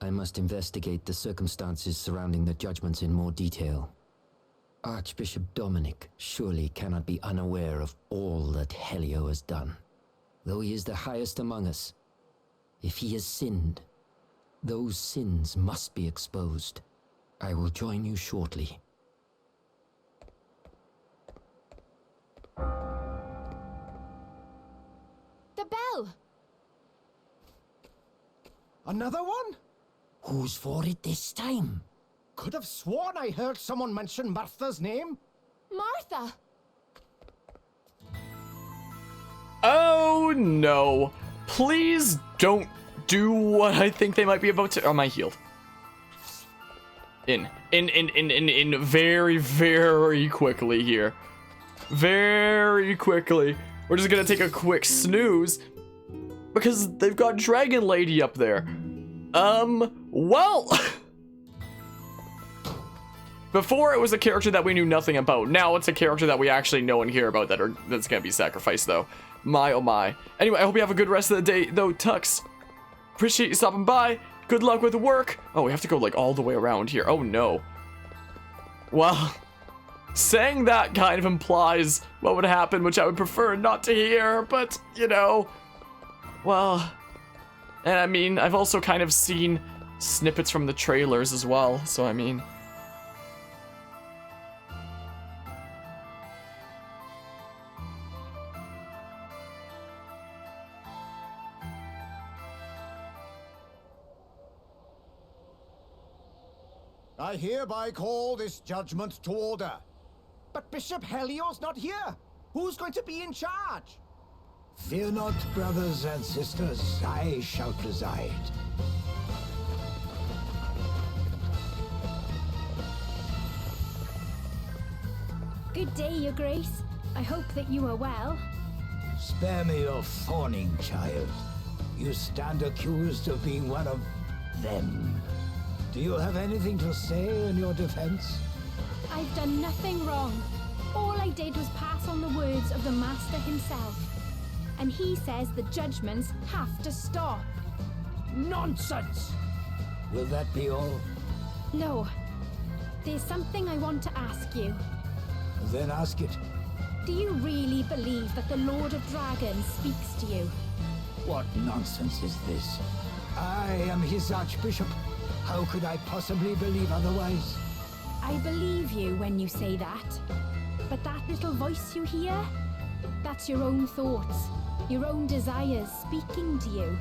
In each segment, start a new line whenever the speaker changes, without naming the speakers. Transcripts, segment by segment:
I must investigate the circumstances surrounding the judgments in more detail. Archbishop Dominic surely cannot be unaware of all that Helio has done. Though he is the highest among us, if he has sinned, those sins must be exposed. I will join you shortly.
The bell!
Another one?
Who's for it this time?
Could have sworn I heard someone mention Martha's name.
Martha!
Oh no. Please don't do what I think they might be about to. Oh, am I healed? In very, very quickly here. Very quickly. We're just gonna take a quick snooze because they've got Dragon Lady up there. Well. Before it was a character that we knew nothing about. Now it's a character that we actually know and hear about that's gonna be sacrificed though. My oh my. Anyway, I hope you have a good rest of the day though, Tux. Appreciate you stopping by. Good luck with the work. Oh, we have to go like all the way around here. Oh no. Well, saying that kind of implies what would happen, which I would prefer not to hear, but you know. Well, and I mean, I've also kind of seen snippets from the trailers as well, so I mean.
I hereby call this judgment to order. But Bishop Helio's not here. Who's going to be in charge?
Fear not, brothers and sisters, I shall preside.
Good day, Your Grace. I hope that you are well.
Spare me your fawning, child. You stand accused of being one of them. Do you have anything to say in your defense?
I've done nothing wrong. All I did was pass on the words of the Master himself. And he says the judgments have to stop.
Nonsense! Will that be all?
No. There's something I want to ask you.
Then ask it.
Do you really believe that the Lord of Dragons speaks to you?
What nonsense is this? I am his Archbishop. How could I possibly believe otherwise?
I believe you when you say that. But that little voice you hear? That's your own thoughts, your own desires speaking to you.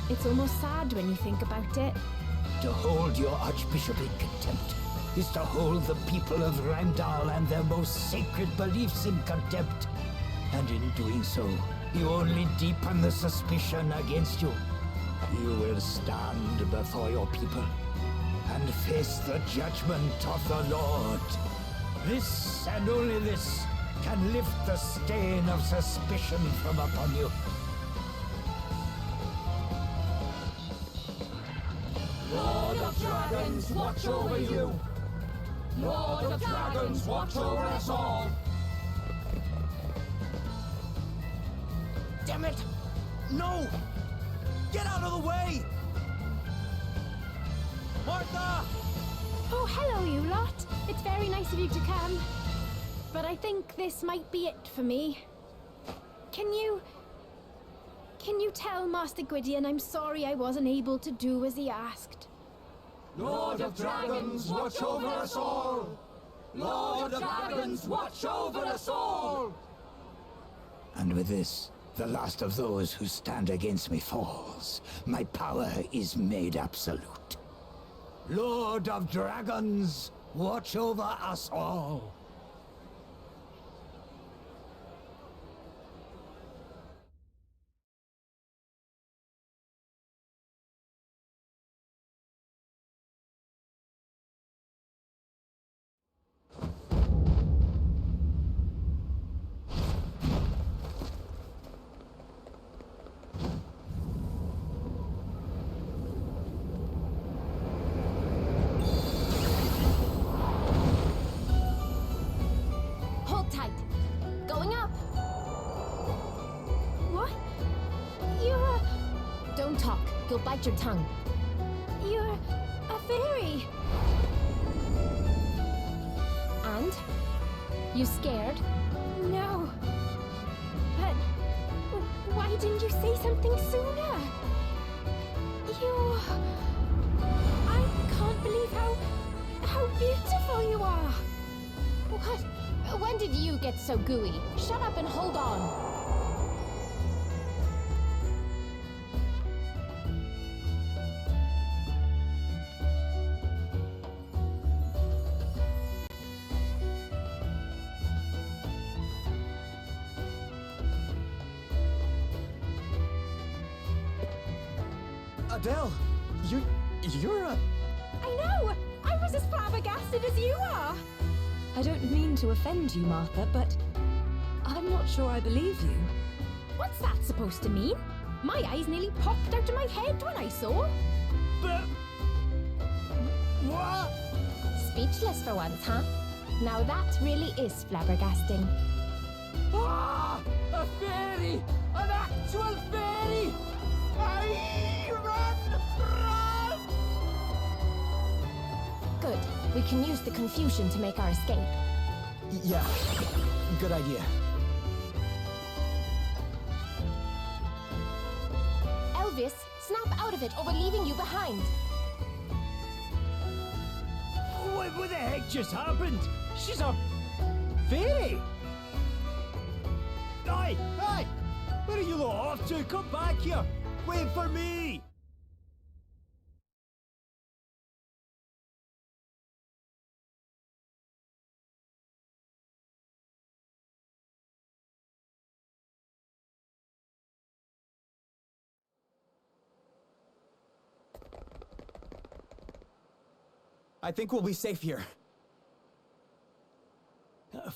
It's almost sad when you think about it.
To hold your Archbishop in contempt is to hold the people of Randall and their most sacred beliefs in contempt. And in doing so, you only deepen the suspicion against you. You will stand before your people and face the judgment of the Lord. This and only this can lift the stain of suspicion from upon you.
Lord of Dragons, watch over you. Lord of Dragons, watch over us all. Damn it! No! Get out of the way! Martha!
Oh, hello, you lot. It's very nice of you to come. But I think this might be it for me. Can you tell Master Gwydion I'm sorry I wasn't able to do as he asked?
Lord of Dragons, watch over us all! Lord of Dragons, watch over us all!
And with this, the last of those who stand against me falls. My power is made absolute. Lord of Dragons, watch over us all.
Don't talk. You'll bite your tongue.
You're a fairy.
And? You scared?
No. But why didn't you say something sooner? You... I can't believe how beautiful you are.
What? When did you get so gooey? Shut up and hold on.
Adelle, you're a...
I know! I was as flabbergasted as you are!
I don't mean to offend you, Martha, but I'm not sure I believe you.
What's that supposed to mean? My eyes nearly popped out of my head when I saw.
But... What?
Speechless for once, huh? Now that really is flabbergasting.
Ah! A fairy! An actual fairy! Run!
Good. We can use the confusion to make our escape.
Yeah, good idea.
Elvis, snap out of it or we're leaving you behind.
What the heck just happened? She's a fairy! Aye! Aye! Where are you lot off to? Come back here! Wait for me!
I think we'll be safe here.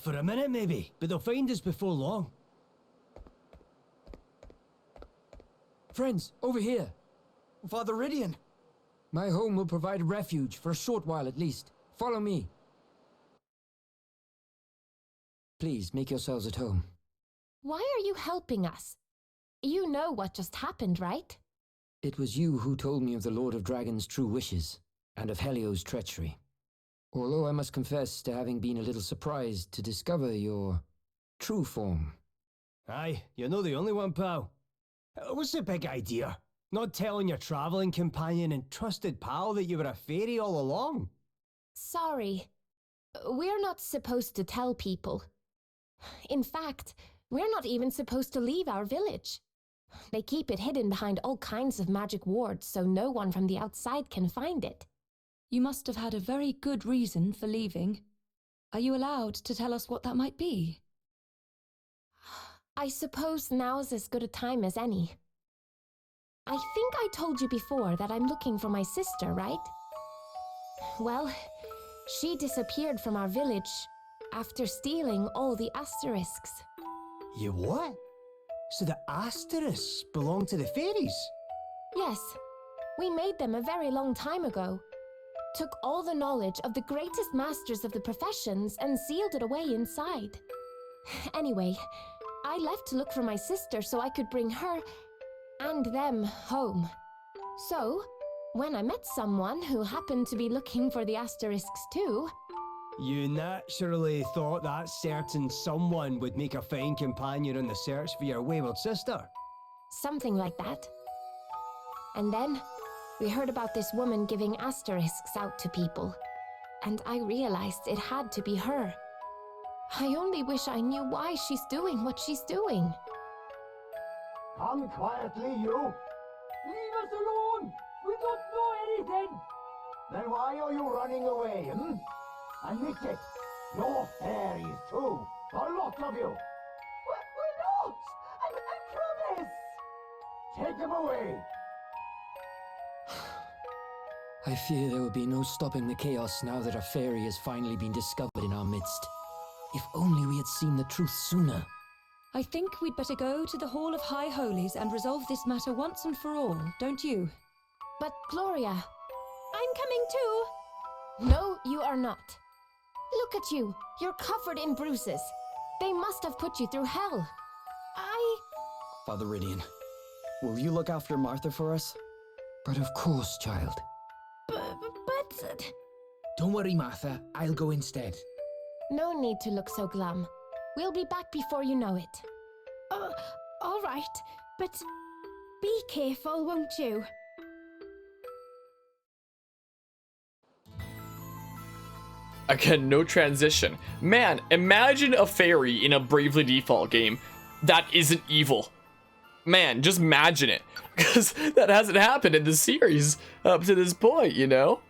For a minute, maybe, but they'll find us before long.
Friends, over here.
Father Ridian.
My home will provide refuge for a short while at least. Follow me. Please, make yourselves at home.
Why are you helping us? You know what just happened, right?
It was you who told me of the Lord of Dragon's true wishes, and of Helio's treachery. Although I must confess to having been a little surprised to discover your true form.
Aye, you're not the only one, pal. What's the big idea? Not telling your travelling companion and trusted pal that you were a fairy all along?
Sorry. We're not supposed to tell people. In fact, we're not even supposed to leave our village. They keep it hidden behind all kinds of magic wards so no one from the outside can find it.
You must have had a very good reason for leaving. Are you allowed to tell us what that might be?
I suppose now's as good a time as any. I think I told you before that I'm looking for my sister, right? Well, she disappeared from our village after stealing all the asterisks.
You what? So the asterisks belong to the fairies?
Yes, we made them a very long time ago. Took all the knowledge of the greatest masters of the professions and sealed it away inside. Anyway, I left to look for my sister so I could bring her and them home. So, when I met someone who happened to be looking for the asterisks too...
You naturally thought that certain someone would make a fine companion on the search for your wayward sister.
Something like that. And then, we heard about this woman giving asterisks out to people. And I realized it had to be her. I only wish I knew why she's doing what she's doing.
Come quietly, you! Leave us alone! We don't know anything!
Then why are you running away, hmm? Admit it! You're fairies too! A lot of you!
We're not! I promise!
Take them away!
I fear there will be no stopping the chaos now that a fairy has finally been discovered in our midst. If only we had seen the truth sooner.
I think we'd better go to the Hall of High Holies and resolve this matter once and for all, don't you?
But Gloria...
I'm coming too!
No, you are not. Look at you. You're covered in bruises. They must have put you through hell.
Father Ridian,
Will you look after Martha for us?
But of course, child.
But
Don't worry, Martha. I'll go instead.
no need to look so glum. We'll be back before you know it.
All right, but be careful, won't you?
Again, no transition. Man, imagine a fairy in a Bravely Default game that isn't evil. Man, just imagine it. Because that hasn't happened in the series up to this point, you know?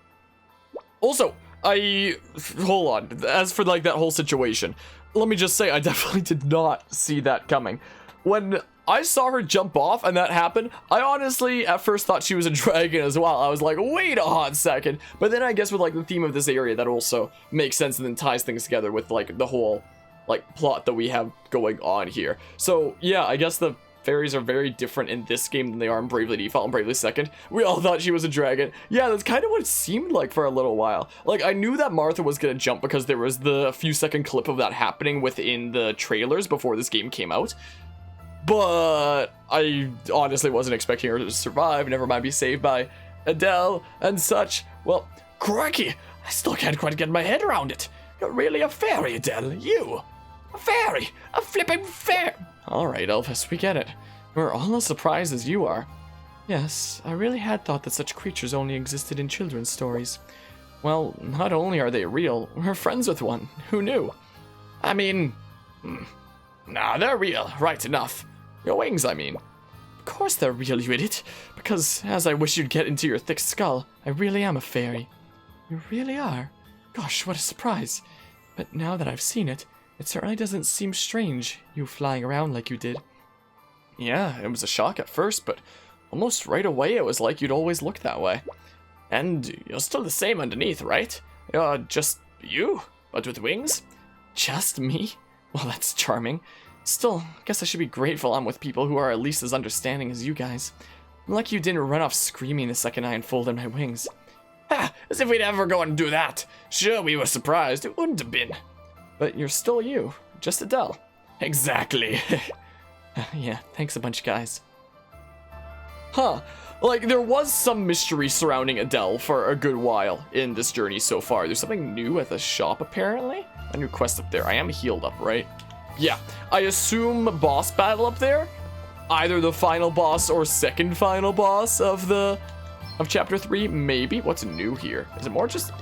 Also, hold on. As for like that whole situation, let me just say I definitely did not see that coming. When I saw her jump off and that happened, I honestly at first thought she was a dragon as well. I was like, wait a hot second. But then I guess with like the theme of this area, that also makes sense and then ties things together with like the whole like plot that we have going on here. So yeah, I guess the fairies are very different in this game than they are in Bravely Default and Bravely Second. We all thought she was a dragon. Yeah, that's kind of what it seemed like for a little while. Like, I knew that Martha was gonna jump because there was the few second clip of that happening within the trailers before this game came out. But I honestly wasn't expecting her to survive, never mind be saved by Adelle and such. Well, crikey, I still can't quite get my head around it. You're really a fairy, Adelle, you. A fairy, a flipping fairy. Alright, Elvis, we get it. We're all as surprised as you are. Yes, I really had thought that such creatures only existed in children's stories. Well, not only are they real, we're friends with one. Who knew? I mean... Nah, they're real, right enough. Your wings, I mean. Of course they're real, you idiot. Because, as I wish you'd get into your thick skull, I really am a fairy. You really are? Gosh, what a surprise. But now that I've seen it, it certainly doesn't seem strange, you flying around like you did. Yeah, it was a shock at first, but almost right away it was like you'd always looked that way. And you're still the same underneath, right? You're just you, but with wings? Just me? Well, that's charming. Still, guess I should be grateful I'm with people who are at least as understanding as you guys. I'm lucky you didn't run off screaming the second I unfolded my wings. Ha! As if we'd ever go and do that. Sure, we were surprised. It wouldn't have been. But you're still you, just Adelle. Exactly. Yeah, thanks a bunch, guys. Huh. Like, there was some mystery surrounding Adelle for a good while in this journey so far. There's something new at the shop, apparently. A new quest up there. I am healed up, right? Yeah. I assume boss battle up there. Either the final boss or second final boss of chapter 3, maybe. What's new here? Is it more just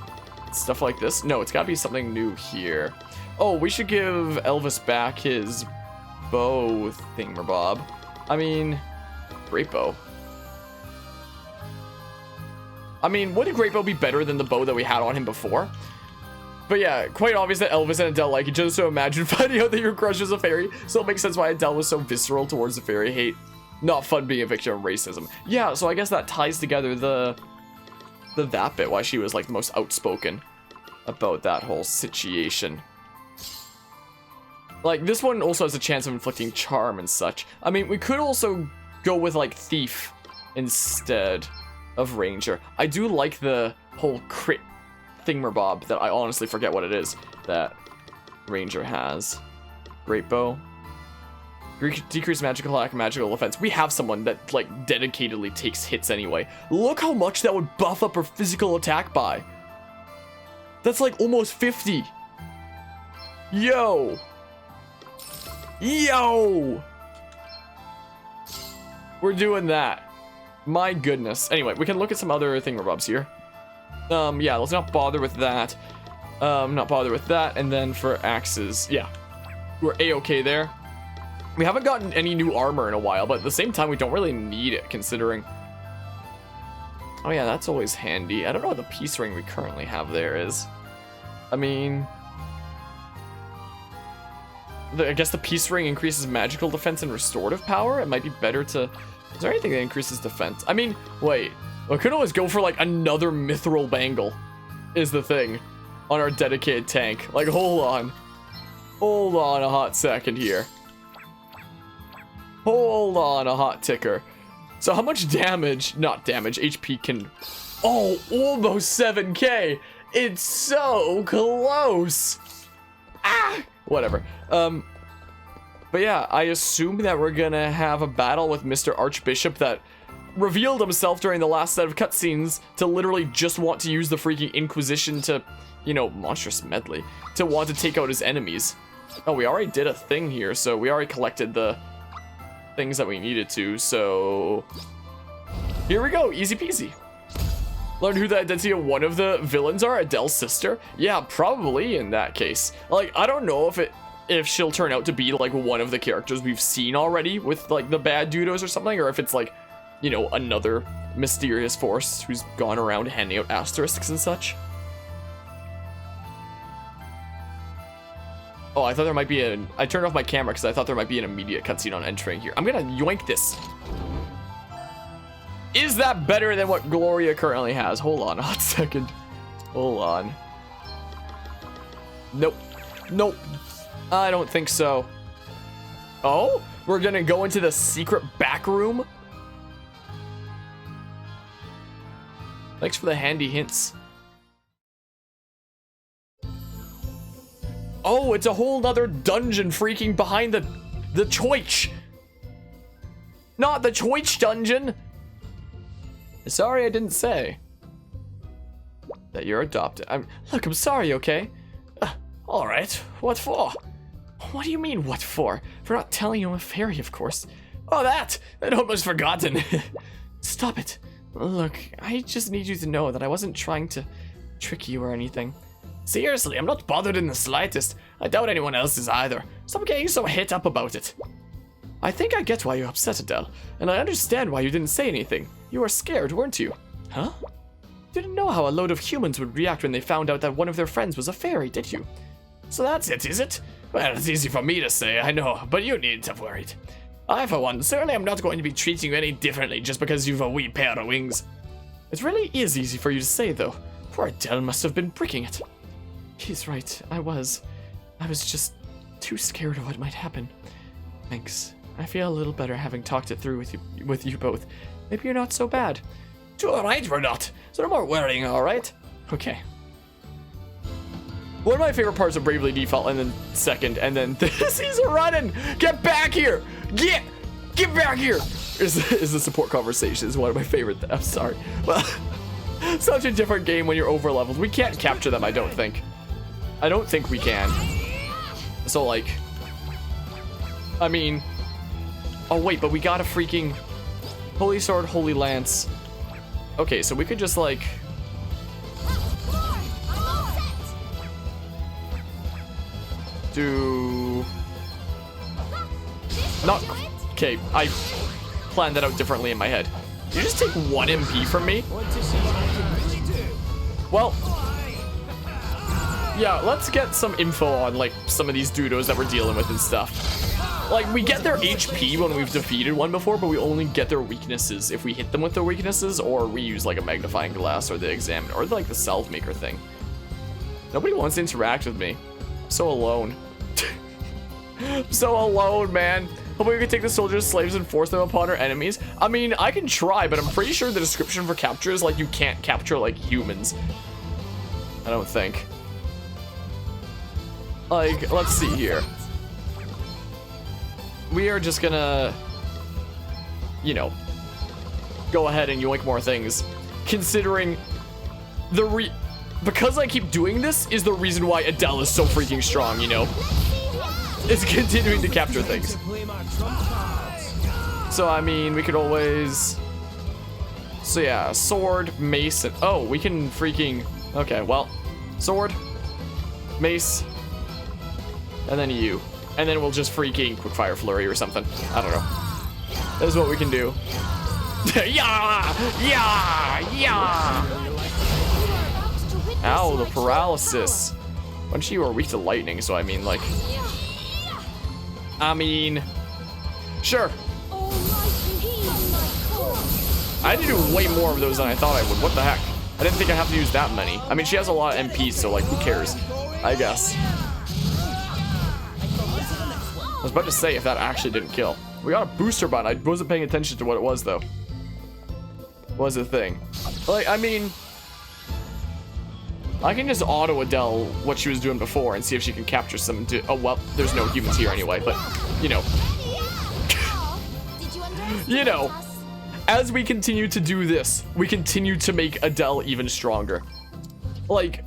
stuff like this? No, it's gotta be something new here. Oh, we should give Elvis back his bow thingamabob. I mean, great bow. I mean, would a great bow be better than the bow that we had on him before? But yeah, quite obvious that Elvis and Adelle like each other, so imagine finding out that your crush is a fairy. So it makes sense why Adelle was so visceral towards the fairy hate. Not fun being a victim of racism. Yeah, so I guess that ties together that bit, why she was like the most outspoken about that whole situation. Like, this one also has a chance of inflicting charm and such. I mean, we could also go with, like, Thief instead of Ranger. I do like the whole crit thingamabob that I honestly forget what it is that Ranger has. Great bow. Decrease magical attack, magical defense. We have someone that, like, dedicatedly takes hits anyway. Look how much that would buff up her physical attack by. That's, like, almost 50. Yo! Yo! We're doing that. My goodness. Anyway, we can look at some other thingamabobs here. Yeah, let's not bother with that. Not bother with that. And then for axes, yeah. We're A-okay there. We haven't gotten any new armor in a while, but at the same time, we don't really need it, considering... Oh yeah, that's always handy. I don't know what the peace ring we currently have there is. I mean... I guess the peace ring increases magical defense and restorative power. It might be better to... Is there anything that increases defense? I mean, wait. We could always go for, like, another mithril bangle, is the thing, on our dedicated tank. Like, hold on. Hold on a hot second here. Hold on a hot ticker. So how much damage, not damage, HP can... Oh, almost 7k. It's so close. Ah! Whatever. But yeah, I assume that we're gonna have a battle with Mr. Archbishop that revealed himself during the last set of cutscenes to literally just want to use the freaking Inquisition to, you know, monstrous medley, to want to take out his enemies. Oh, we already did a thing here, so we already collected the things that we needed to, so here we go, easy peasy. Learn who the identity of one of the villains are, Adelle's sister? Yeah, probably in that case. Like, I don't know if she'll turn out to be like one of the characters we've seen already with like the bad dudos or something, or if it's like, you know, another mysterious force who's gone around handing out asterisks and such. Oh, I thought there might be I turned off my camera because I thought there might be an immediate cutscene on entering here. I'm gonna yoink this. Is that better than what Gloria currently has? Hold on a hot second. Hold on. Nope. Nope. I don't think so. Oh? We're gonna go into the secret back room? Thanks for the handy hints. Oh, it's a whole nother dungeon freaking behind the choich. Not the choich dungeon. Sorry, I didn't say that you're adopted. Look, I'm sorry, okay? All right, what for? What do you mean, what for? For not telling you I'm a fairy, of course. Oh, that! I'd almost forgotten. Stop it. Look, I just need you to know that I wasn't trying to trick you or anything. Seriously, I'm not bothered in the slightest. I doubt anyone else is either. Stop getting so hit up about it. I think I get why you're upset, Adelle, and I understand why you didn't say anything. You were scared, weren't you? Huh? Didn't know how a load of humans would react when they found out that one of their friends was a fairy, did you? So that's it, is it? Well, it's easy for me to say, I know, but you needn't have worried. I, for one, certainly am not going to be treating you any differently just because you've a wee pair of wings. It really is easy for you to say, though. Poor Adelle must have been bricking it. He's right, I was just too scared of what might happen. Thanks. I feel a little better having talked it through with you both. Maybe you're not so bad. All right, we're not. So no more worrying, all right? Okay. One of my favorite parts of Bravely Default, and then second, and then this, he's running. Get back here. Get back here. Is the support conversation is one of my favorite. I'm sorry. Well, such a different game when you're over leveled. We can't capture them, I don't think. I don't think we can. So like, I mean, oh wait, but we got a freaking Holy Sword, Holy Lance. Okay, so we could just like do not okay. I planned that out differently in my head. You just take 1 MP from me. Well, yeah, let's get some info on like some of these dudos that we're dealing with and stuff. Like, we get their HP when we've defeated one before, but we only get their weaknesses if we hit them with their weaknesses, or we use like a magnifying glass or the examiner or like the salve maker thing. Nobody wants to interact with me. I'm so alone. I'm so alone, man. Hopefully we can take the soldiers, slaves, and force them upon our enemies. I mean, I can try, but I'm pretty sure the description for capture is like you can't capture like humans. I don't think. Like, let's see here. We are just gonna, you know, go ahead and yoink more things. Considering because I keep doing this is the reason why Adelle is so freaking strong, you know? It's continuing to capture things. So, I mean, we could always... So, yeah, sword, mace, and... Oh, we can freaking... Okay, well, sword, mace, and then you. And then we'll just freaking quickfire flurry or something. I don't know. That is what we can do. Yeah! Yeah! Yeah! Ow, the paralysis. Bunch of you are weak to lightning, so I mean, like... Sure. I had to do way more of those than I thought I would. What the heck? I didn't think I'd have to use that many. I mean, she has a lot of MPs, so like, who cares? I guess. I was about to say if that actually didn't kill. We got a booster button. I wasn't paying attention to what it was, though. What was the thing? Like, I mean... I can just auto Adelle what she was doing before and see if she can capture some. Oh well, there's no humans here anyway, but you know. You know, as we continue to do this, we continue to make Adelle even stronger. Like,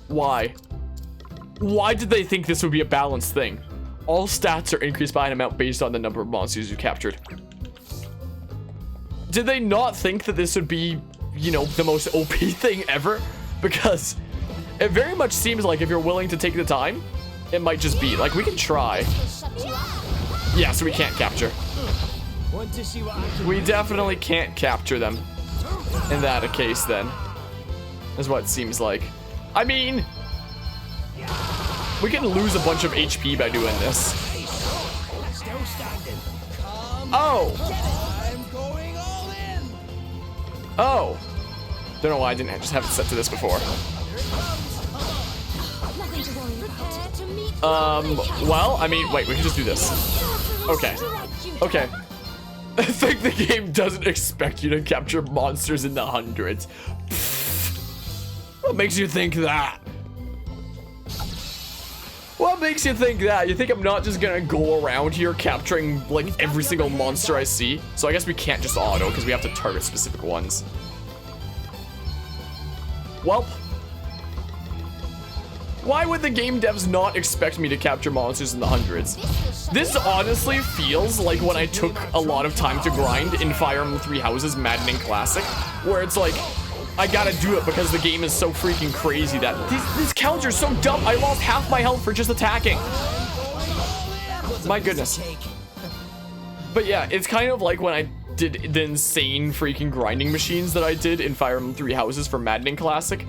why? Why did they think this would be a balanced thing? All stats are increased by an amount based on the number of monsters you captured. Did they not think that this would be, you know, the most OP thing ever? Because it very much seems like if you're willing to take the time, it might just be. Like, we can try. Yeah, so we can't capture. We definitely can't capture them. In that case, then. Is what it seems like. I mean, we can lose a bunch of HP by doing this. Oh! Oh! Don't know why I didn't just have it set to this before. Well, I mean, wait, we can just do this. Okay. Okay. I think the game doesn't expect you to capture monsters in the hundreds. What makes you think that? What makes you think that? You think I'm not just gonna go around here capturing, like, every single monster I see? So I guess we can't just auto, because we have to target specific ones. Welp. Why would the game devs not expect me to capture monsters in the hundreds? This honestly feels like when I took a lot of time to grind in Fire Emblem Three Houses Maddening Classic, where it's like, I gotta do it because the game is so freaking crazy that these counts are so dumb. I lost half my health for just attacking. My goodness. But yeah, it's kind of like when I did the insane freaking grinding machines that I did in Fire Emblem Three Houses for Maddening Classic,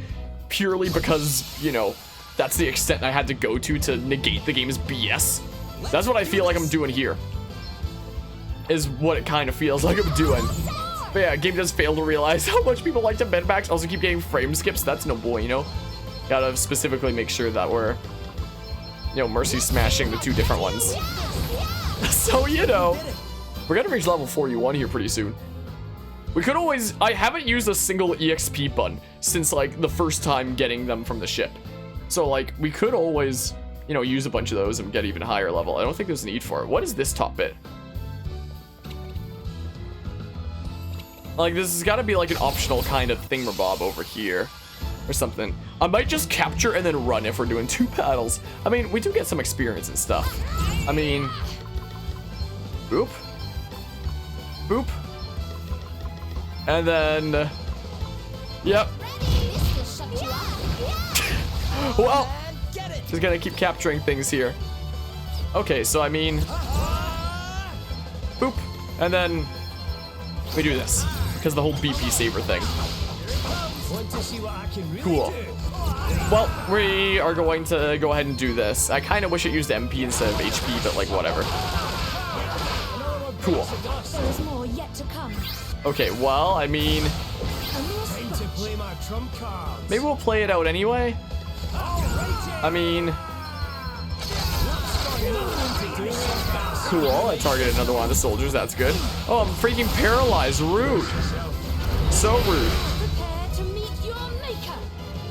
purely because, you know, that's the extent I had to go to negate the game's BS. That's what I feel like I'm doing here. Is what it kind of feels like I'm doing. But yeah, game does fail to realize how much people like to bedmax. Also keep getting frame skips. That's no bueno, you know. Gotta specifically make sure that we're, you know, mercy smashing the two different ones. So, you know, we're gonna reach level 41 here pretty soon. We could always, I haven't used a single EXP button since like the first time getting them from the ship. So like, we could always, you know, use a bunch of those and get even higher level. I don't think there's a need for it. What is this top bit? Like, this has got to be like an optional kind of thingamabob over here or something. I might just capture and then run if we're doing 2 battles. I mean, we do get some experience and stuff. I mean, boop, boop, and then, yep. Well, just gonna keep capturing things here. Okay, so I mean, boop, and then we do this because the whole BP saber thing. Cool. Well, we are going to go ahead and do this. I kind of wish it used MP instead of HP, but like whatever. Cool. Okay, well, I mean, maybe we'll play it out anyway. I mean, cool. I targeted another one of the soldiers. That's good. Oh, I'm freaking paralyzed. Rude. So rude.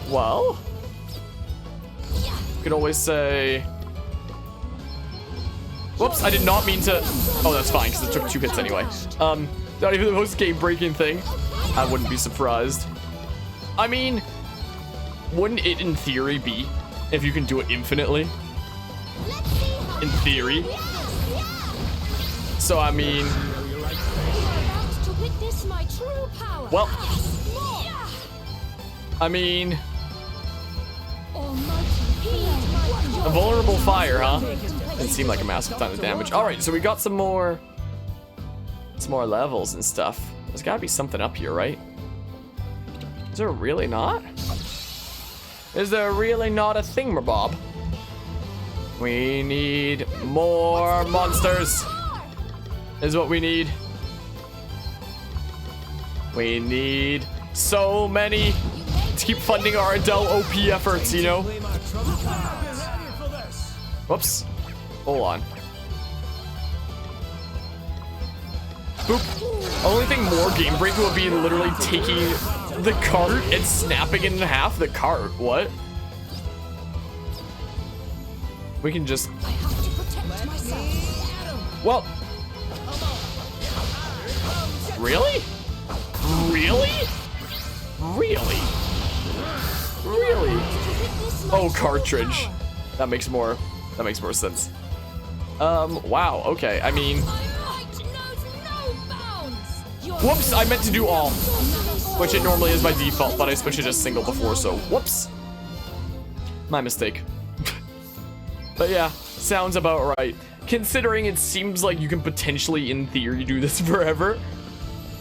Well, you could always say, whoops, I did not mean to. Oh, that's fine because it took 2 hits anyway. Not even the most game-breaking thing. I wouldn't be surprised. I mean, wouldn't it in theory be if you can do it infinitely? In theory. So I mean, well, I mean, a vulnerable fire, huh? Didn't seem like a massive ton of damage. All right, so we got some more levels and stuff. There's got to be something up here, right? Is there really not? Is there really not a thingamabob? We need more monsters. Is what we need. We need so many to keep funding our Adelle OP efforts, you know? Whoops. Hold on. Boop. Only thing more game breaking would be literally taking The cart and snapping it in half? The cart, what? We can just...
I have to protect myself.
Well... Really? Really? Really? Really? Oh, cartridge. That makes more sense. Wow, okay, I mean... Whoops, I meant to do all. Which it normally is by default, but I switched it to single before, so whoops. My mistake. But yeah, sounds about right. Considering it seems like you can potentially, in theory, do this forever.